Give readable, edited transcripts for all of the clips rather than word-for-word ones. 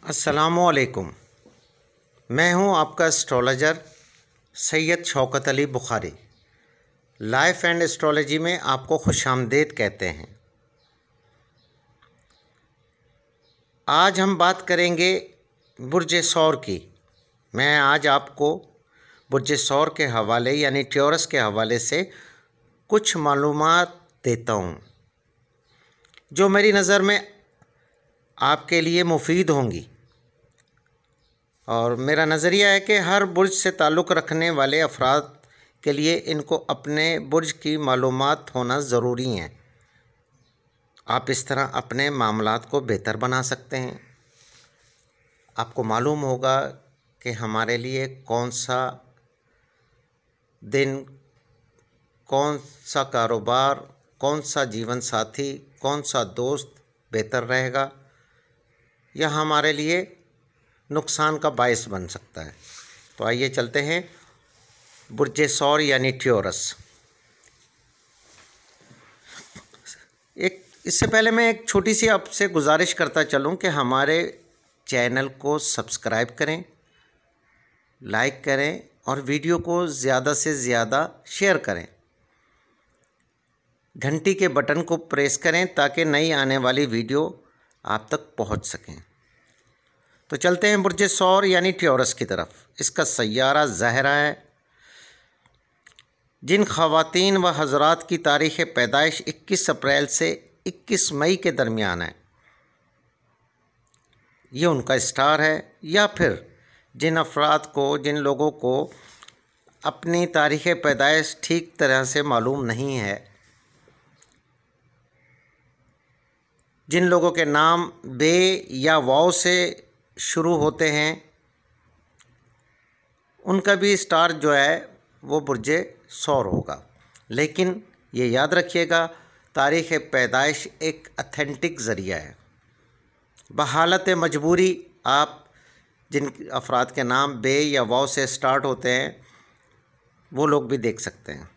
अस्सलामुअलैकुम। मैं हूं आपका astrologer Syed Shaukat Ali Bukhari. Life and astrology में आपको खुशामदीद कहते हैं। आज हम बात करेंगे बुर्ज सौर की। मैं आज आपको बुर्ज सौर के हवाले यानी ट्योरस के हवाले से कुछ मालूमात देता हूं जो मेरी नज़र में आपके लिए मुफीद होंगी। और मेरा नज़रिया है कि हर बुर्ज से ताल्लुक़ रखने वाले अफराद के लिए इनको अपने बुर्ज की मालूमात होना ज़रूरी हैं। आप इस तरह अपने मामलात को बेहतर बना सकते हैं। आपको मालूम होगा कि हमारे लिए कौन सा दिन, कौन सा कारोबार, कौन सा जीवन साथी, कौन सा दोस्त बेहतर रहेगा या हमारे लिए नुकसान का बायस बन सकता है। तो आइए चलते हैं बुर्ज सौर यानी ट्योरस। इससे पहले मैं एक छोटी सी आपसे गुजारिश करता चलूं कि हमारे चैनल को सब्सक्राइब करें, लाइक करें और वीडियो को ज़्यादा से ज़्यादा शेयर करें। घंटी के बटन को प्रेस करें ताकि नई आने वाली वीडियो आप तक पहुंच सकें। तो चलते हैं बुर्ज सौर यानी ट्योरस की तरफ। इसका सैयारा ज़हरा है। जिन ख़वातीन व हज़रात की तारीख़ पैदाइश 21 अप्रैल से 21 मई के दरमियान है, ये उनका स्टार है। या फिर जिन अफराद को, जिन लोगों को अपनी तारीख़ पैदाइश ठीक तरह से मालूम नहीं है, जिन लोगों के नाम बे या वाव से शुरू होते हैं, उनका भी स्टार जो है वो बुर्ज सौर होगा। लेकिन ये याद रखिएगा, तारीख़ पैदाइश एक अथेंटिक ज़रिया है। बहालत मजबूरी आप जिन अफराद के नाम बे या वाव से स्टार्ट होते हैं वो लोग भी देख सकते हैं।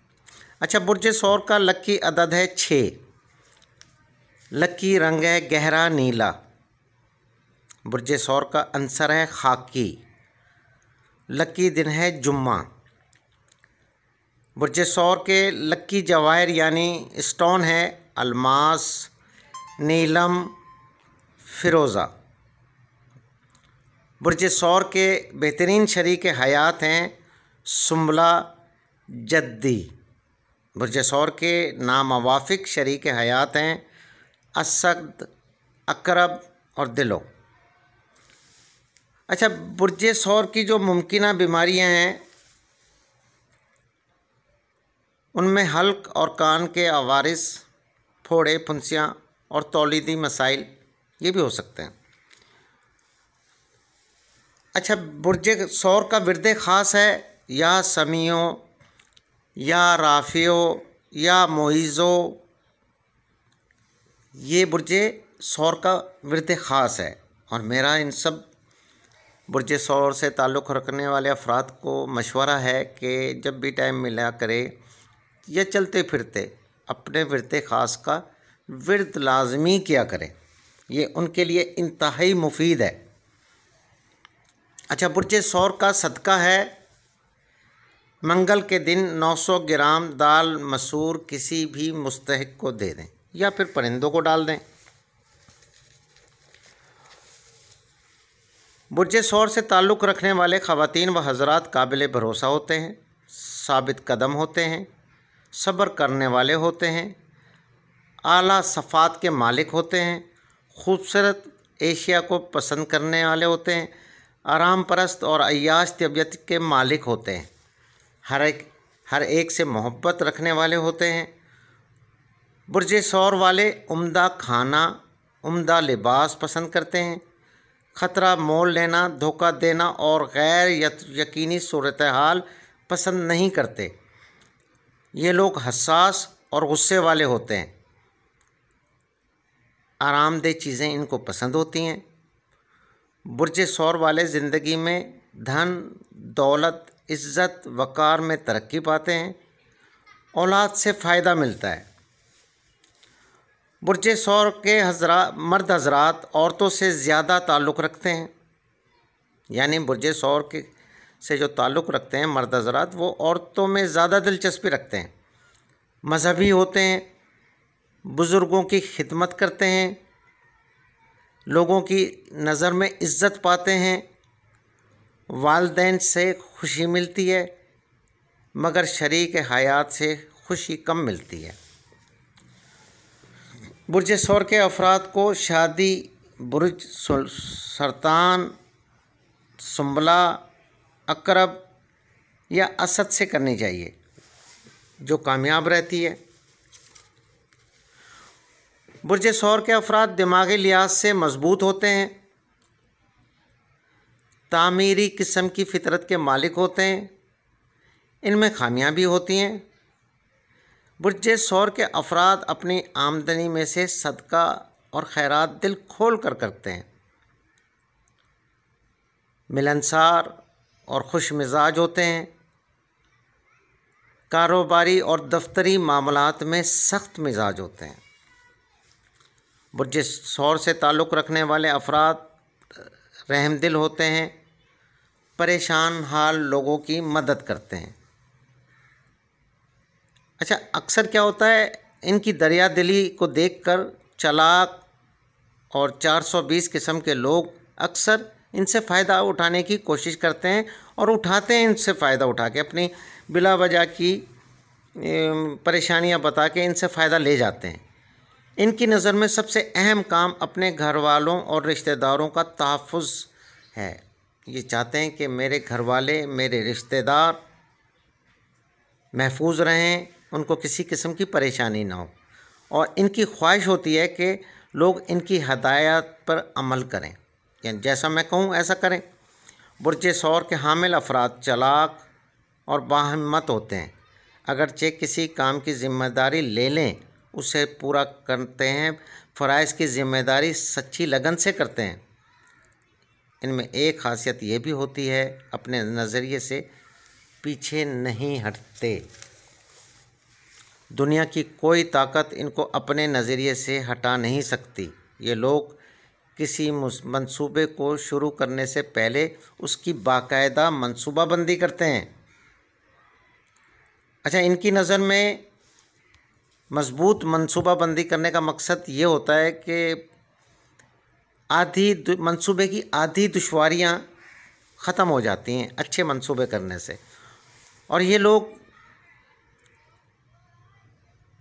अच्छा, बुर्ज सौर का लकी अदद है 6। लकी रंग है गहरा नीला। बुर्ज सौर का अंसर है खाकी। लकी दिन है जुम्मा। बुर्ज सौर के लकी जवाहिर यानी स्टोन है अलमास, नीलम, फ़िरोज़ा। बुर्ज सौर के बेहतरीन शरीक हयात हैं सुम्बला, जद्दी। बुर्ज सौर के नामवाफिक शरीक हयात हैं असद, अकरब और दिलो। अच्छा, बुर्ज सौर की जो मुमकिना बीमारियां हैं उनमें हल्क और कान के अवारिस, फोड़े, फुंसियाँ और तौलीदी मसाइल ये भी हो सकते हैं। अच्छा, बुर्ज सौर का विरद ख़ास है या समियो या राफ़ियो या मोइज़ो। ये बुर्ज सौर का विरद ख़ास है। और मेरा इन सब बुर्ज सौर से ताल्लुक़ रखने वाले अफराद को मशवरा है कि जब भी टाइम मिला करे या चलते फिरते अपने विरद ख़ास का विरद लाजमी किया करें। ये उनके लिए इंतहाई मुफीद है। अच्छा, बुर्ज सौर का सदका है मंगल के दिन 900 ग्राम दाल मसूर किसी भी मुस्तहिक को दे दें या फिर परिंदों को डाल दें। बुर्ज सौर से ताल्लुक़ रखने वाले ख़वातीन व हज़रात काबिल भरोसा होते हैं, साबित कदम होते हैं, सब्र करने वाले होते हैं, आला सफ़ात के मालिक होते हैं, खूबसूरत एशिया को पसंद करने वाले होते हैं, आराम परस्त और अय्याश तबीयत के मालिक होते हैं, हर एक से मोहब्बत रखने वाले होते हैं। बुर्ज सौर वाले उम्दा खाना, उम्दा लिबास पसंद करते हैं, ख़तरा मोल लेना, धोखा देना और गैर यकीनी सूरत हाल पसंद नहीं करते। ये लोग हसास और गुस्से वाले होते हैं। आरामदेह चीज़ें इनको पसंद होती हैं। बुर्ज सौर वाले ज़िंदगी में धन, दौलत, इज़्ज़त, वक़ार में तरक्की पाते हैं। औलाद से फ़ायदा मिलता है। बुर्ज सौर के मर्द हजरात औरतों से ज़्यादा ताल्लुक़ रखते हैं, यानी बुर्ज सौर के से जो ताल्लुक़ रखते हैं मर्द हजरात, वो औरतों में ज़्यादा दिलचस्पी रखते हैं, मजहबी होते हैं, बुज़ुर्गों की खिदमत करते हैं, लोगों की नज़र में इज़्ज़त पाते हैं, वालिदैन से खुशी मिलती है, मगर शरीक हयात से खुशी कम मिलती है। बुर्ज सौर के अफराद को शादी बुर्ज सरतान, सुंबला, अकरब या असद से करनी चाहिए, जो कामयाब रहती है। बुर्ज सौर के अफराद दिमागी लिहाज से मजबूत होते हैं, तामीरी किस्म की फितरत के मालिक होते हैं, इनमें खामियां भी होती हैं। बुर्ज सौर के अफराद अपनी आमदनी में से सदका और खैरात दिल खोल कर करते हैं, मिलनसार और खुश मिजाज होते हैं, कारोबारी और दफ्तरी मामलात में सख्त मिजाज होते हैं। बुर्ज सौर से ताल्लुक़ रखने वाले अफराद रहमदिल होते हैं, परेशान हाल लोगों की मदद करते हैं। अच्छा, अक्सर क्या होता है, इनकी दरिया दिली को देखकर चालाक और 420 किस्म के लोग अक्सर इनसे फ़ायदा उठाने की कोशिश करते हैं और उठाते हैं, इनसे फ़ायदा उठा के अपनी बिला वजह की परेशानियां बता के इनसे फ़ायदा ले जाते हैं। इनकी नज़र में सबसे अहम काम अपने घर वालों और रिश्तेदारों का तहफ़्फ़ुज़ है। ये चाहते हैं कि मेरे घर वाले, मेरे रिश्तेदार महफूज रहें, उनको किसी किस्म की परेशानी ना हो, और इनकी ख्वाहिश होती है कि लोग इनकी हदायत पर अमल करें, यानी जैसा मैं कहूँ ऐसा करें। बुर्ज सौर के हामिल अफराद चालाक और बाहिम्मत होते हैं, अगरचे किसी काम की ज़िम्मेदारी ले लें उसे पूरा करते हैं, फ़राइज़ की ज़िम्मेदारी सच्ची लगन से करते हैं। इनमें एक ख़ासियत ये भी होती है, अपने नज़रिए से पीछे नहीं हटते। दुनिया की कोई ताकत इनको अपने नज़रिए से हटा नहीं सकती। ये लोग किसी मंसूबे को शुरू करने से पहले उसकी बाकायदा मंसूबाबंदी करते हैं। अच्छा, इनकी नज़र में मज़बूत मंसूबाबंदी करने का मकसद ये होता है कि मंसूबे की आधी दुश्वारियाँ ख़त्म हो जाती हैं अच्छे मंसूबे करने से। और ये लोग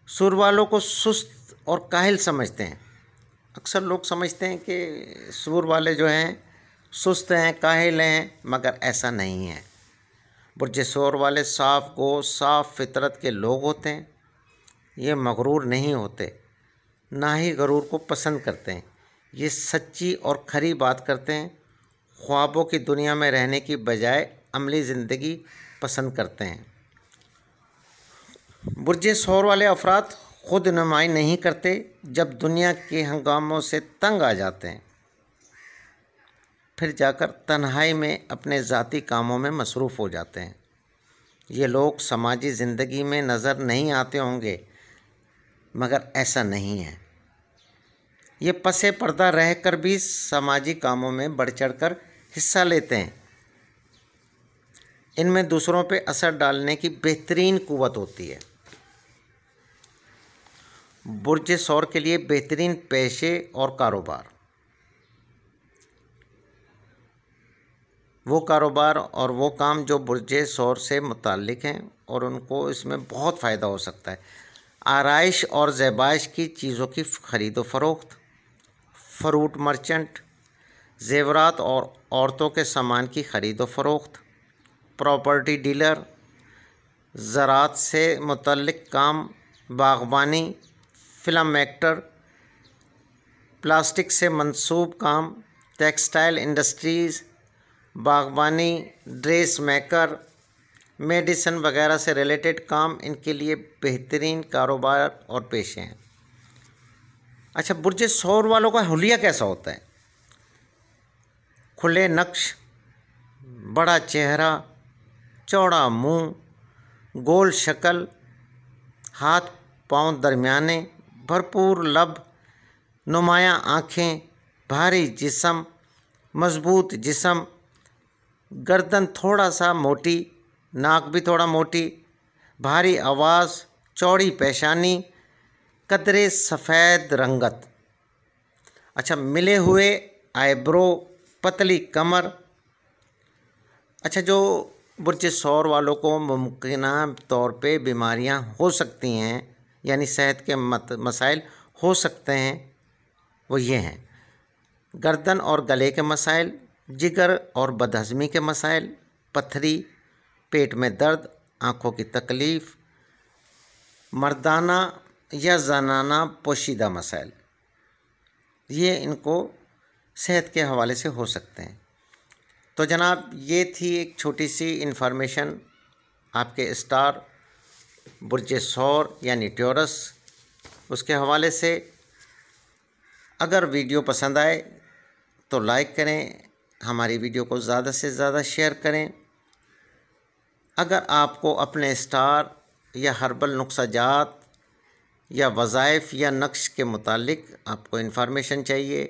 सुर वालों को सुस्त और काहिल समझते हैं। अक्सर लोग समझते हैं कि सुर वाले जो हैं सुस्त हैं, काहिल हैं, मगर ऐसा नहीं है। बुर्ज सौर वाले साफ़ गोश, साफ़ फितरत के लोग होते हैं। ये मगरूर नहीं होते, ना ही गरूर को पसंद करते हैं। ये सच्ची और खरी बात करते हैं, ख्वाबों की दुनिया में रहने की बजाय अमली ज़िंदगी पसंद करते हैं। बुर्ज सौर वाले अफराद खुद नुमाई नहीं करते, जब दुनिया के हंगामों से तंग आ जाते हैं फिर जाकर तन्हाई में अपने ज़ाती कामों में मसरूफ़ हो जाते हैं। ये लोग समाजी ज़िंदगी में नज़र नहीं आते होंगे, मगर ऐसा नहीं है। ये पसे पर्दा रहकर भी समाजी कामों में बढ़ चढ़कर हिस्सा लेते हैं। इनमें दूसरों पे असर डालने की बेहतरीन क़ुव्वत होती है। बुर्ज सौर के लिए बेहतरीन पेशे और कारोबार, वो कारोबार और वो काम जो बुर्ज सौर से मुताल्लिक़ हैं और उनको इसमें बहुत फ़ायदा हो सकता है। आराइश और ज़ेबाइश की चीज़ों की ख़रीद व फ़रोख्त, फ्रूट मर्चेंट, ज़ेवरात और औरतों के सामान की ख़रीद व फ़रोख्त, प्रॉपर्टी डीलर, ज़राअत से मुतल्लिक़ काम, बाग़बानी, फ़िल्म एक्टर, प्लास्टिक से मंसूब काम, टेक्सटाइल इंडस्ट्रीज़, बाग़बानी, ड्रेस मेकर, मेडिसिन वगैरह से रिलेटेड काम इनके लिए बेहतरीन कारोबार और पेशे हैं। अच्छा, बुर्ज सौर वालों का हुलिया कैसा होता है? खुले नक्श, बड़ा चेहरा, चौड़ा मुंह, गोल शक्ल, हाथ पांव दरमियाने, भरपूर लब, नुमायाँ आँखें, भारी जिस्म, मजबूत जिस्म, गर्दन थोड़ा सा मोटी, नाक भी थोड़ा मोटी, भारी आवाज़, चौड़ी पेशानी, कदरे सफ़ेद रंगत। अच्छा, मिले हुए आईब्रो, पतली कमर। अच्छा, जो बुर्ज सौर वालों को मुमकिन तौर पे बीमारियां हो सकती हैं, यानी सेहत के मसाइल हो सकते हैं, वो ये हैं: गर्दन और गले के मसाइल, जिगर और बदहज़मी के मसाइल, पथरी, पेट में दर्द, आँखों की तकलीफ़, मर्दाना या जनाना पोशीदा मसाइल, ये इनको सेहत के हवाले से हो सकते हैं। तो जनाब, ये थी एक छोटी सी इन्फॉर्मेशन आपके स्टार बुर्ज सौर यानी टॉरस, उसके हवाले से। अगर वीडियो पसंद आए तो लाइक करें, हमारी वीडियो को ज़्यादा से ज़्यादा शेयर करें। अगर आपको अपने स्टार या हर्बल नुस्ख़ाजात या वज़ाइफ या नक्श के मुतालिक आपको इन्फॉर्मेशन चाहिए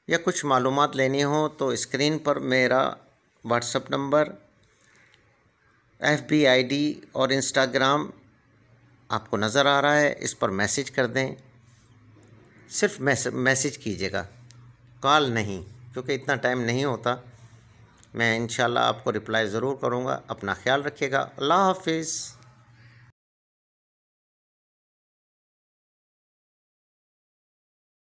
या कुछ मालूमात लेनी हो, तो स्क्रीन पर मेरा व्हाट्सएप नंबर, FB ID और इंस्टाग्राम आपको नज़र आ रहा है, इस पर मैसेज कर दें। सिर्फ मैसेज कीजिएगा, कॉल नहीं, क्योंकि इतना टाइम नहीं होता। मैं इंशाल्लाह आपको रिप्लाई ज़रूर करूँगा। अपना ख्याल रखिएगा। अल्लाह हाफिज़।